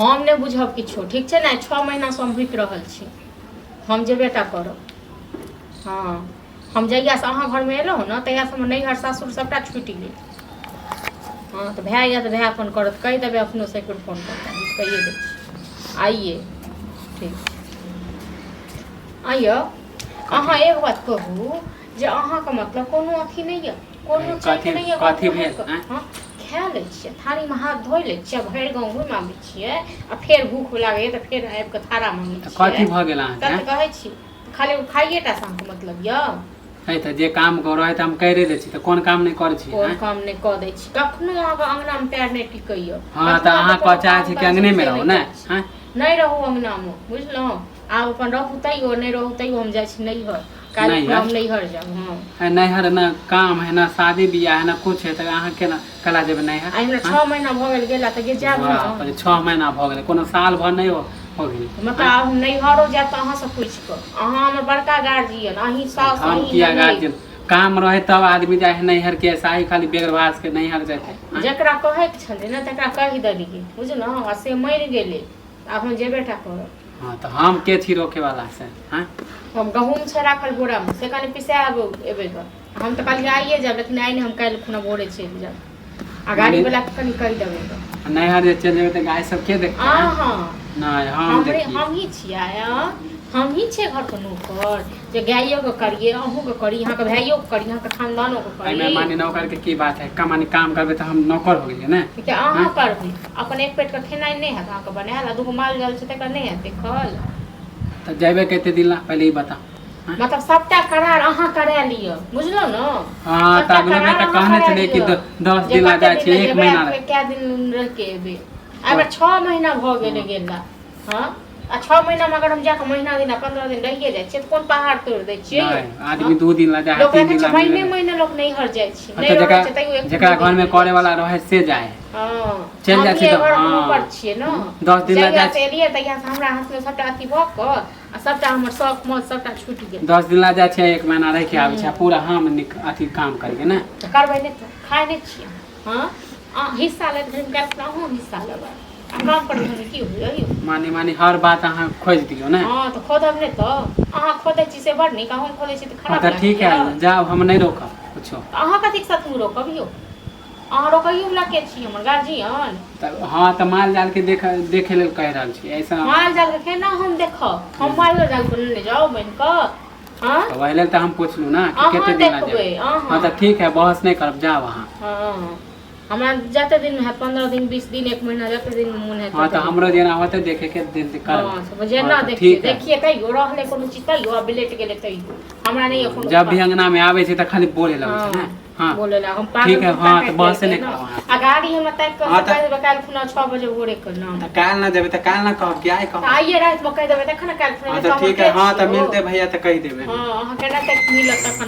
हम नहीं बुझब किछो ठीक है ना। 6 महीना से हम रुक रहल छी, हम जेबेटा करब। हाँ हम जहिया से अहाँ घर में एलहुँ ना तहिया से हमर नैहर सासुर सबटा छुटि गेल। हाँ तो भाई या तो भाई फोन करत कहि देबै, अपनो से एक फोन करता कहिए दे आइए ठीक आइए। अहाँ एक बात कहू जे अहाँके मतलब कोनो अथी नहीं है, कोनो चीज नहीं है। कथी भेल? हाँ खा लै छियै, थारी में हाथ धो लै छियै, भरि गाँव घुमि आबै छियै आ फेर भूख लागैए तऽ फेर आबि कऽ थारा मांगै छियै। कथी भऽ गेल अहाँके? तऽ कहै छी खाली खाइए टा से मतलब यऽ है तऽ जे काम कर है तऽ हम करिए दै छी, तऽ कोन काम नहीं करै छी? कोन काम नहीं कऽ दै छी, कखनो अहाँके अंगना में पैर नहीं टिकैया। हाँ तऽ अहाँ कह चाहै छी कि अंगने में रहू ने? नहीं रहू अंगना में, बुझलहुँ। आब अपन रहू तैयो, नहीं रहू तैयो हम जाइ छी नैहर, काल्हि हम नैहर जाब। हाँ नैहर ना काम है ना शादी बियाह है ना कुछ है, तो अहाँ केना कला जेबै नैहर? हमरा 6 महीना भऽ गेल गेला तऽ जाब ना। 6 महीना भऽ गेल, कोनो साल भर नहीं हो गेल। मतलब आब हम नैहरो जाब तऽ अहाँ से पूछि कऽ। अहाँ हमर बड़का गार्जियन, अहीं सास हम किया गार्जियन? काम रहे तब आदमी जाए है नैहर के, साही खाली बेगरबास के नैहर जाते। जकरा कहैके छलै ने तकरा कहि देलियै, बुझलहुँ। आ से मरि गेलै, आब हम जेबेटा करब। हाँ तो हम के छी रोके वाला से? हाँ हम गहूँम छै राखल बोरा में, से कनि पिसाब एबै कऽ। हम तऽ कहलियै आइए जाब, लेकिन आइ नहीं, हम काल्हि खुना भोरे चलि जाब। आ गाड़ी वाला के कनि कहि देबै तऽ नैहर जे चलि जेबै तऽ गाय सब के देखतै? हाँ नहीं हम ही छियै, हम ही छियै घर के नौकर जे गाइयो के करिए, अहूँ के करी, यहाँ के भाइयों के करी, यहाँ के खानदानों के करी। मैं मानी नौकर के की बात है? कमानी काम करबे तो हम नौकर हो गेलिए ना? ठीक है अहाँ करबै अपन एक पेट के खेनाइ नहीं है अहाँ के बनायल, दूगो माल जाल छै तकर नहीं है देखल। तो जेबे कते दिन ला पहले ही बता। मतलब सबटा करार अहाँ करा लिअ, बुझलहुँ न। हाँ त अगले में त कहने छलिए कि 10 दिन ला जाय छी, 1 महीना ला। क्या दिन रह के एबै? एबे 6 महीना भ गेलै गेला। हाँ आ 6 महीना में अगर हम जाके महीना दिन 15 दिन रहिए जाइ छियै त कोन पहाड़ तोड़ दै छियै? आदमी 2 दिन ला जाय, 3 दिन ला। महीने महीने लोग नैहर जाइ छै, नहीं रहै छै तइयो जेकरा घर में करे वाला रहे से जाए। हां चल जाइ छै त ऊपर छियै न। 10 दिन ला जाय एलियै त यहाँ से हमरा हाथ में सबटा अथी भ क आ सबटा हमर शौक मौज सबटा छूटि गेल। 10 दिन ला जाय छै, 1 महीना रह के आबै छै, पूरा हम अथी काम करके ना। त करबै नै त खाइ नै छियै। हां हिस्सा ले धरि गाछ ना हो हिस्सा लेबै। काम पर की होइए यो? मानी हर बात अहाँ खोज दियो ना। हां त खोदब नै त अहाँ खोदै छी से बड़ नीक, हम खोदै छी त खराब लागै। त ठीक है जाओ, हम नहीं रोकब कुछो। अहाँ कथि के साथ रोकब यो? अहाँ रोकइयो वाला के छी, हमर गार्जियन। हाँ तो माल जाल के देखे लेल कह रहल छी ऐसा। माल जाल के केना हम देखब? हम माल जाल को ले जाओ बन क। हां तो वही लेल तो हम पूछलू ना कि कितने दिन ला जाए। हां तो ठीक है बहस नहीं करब, जाओ वहां। हां हमरा जते दिन में है 15 दिन 20 दिन 1 महीना जते दिन में मन है। हां तो हमरो जेना होते देखे के दिन कर। हां समझे ना, देखिए कहियो रहले कोनो चीज कहियो अब लेट गेले तइयो हमरा नहीं है कोनो। जब भी अंगना में आवे छै त खाली बोले लगै छै ना। हां बोले ला हम पागल। ठीक है हां तो बहस नहीं करब। आ गाड़ी हम तक के कह देबे काल खुना 6 बजे भोरे करना। त काल ना जेबे त काल ना कहब कि आइ कहब। आइए रात में कह देबे तखन काल खुना। हां तो ठीक है, हां तो मिलते भैया त कह देबे। हां अहाँ केना तक मिलत तखन।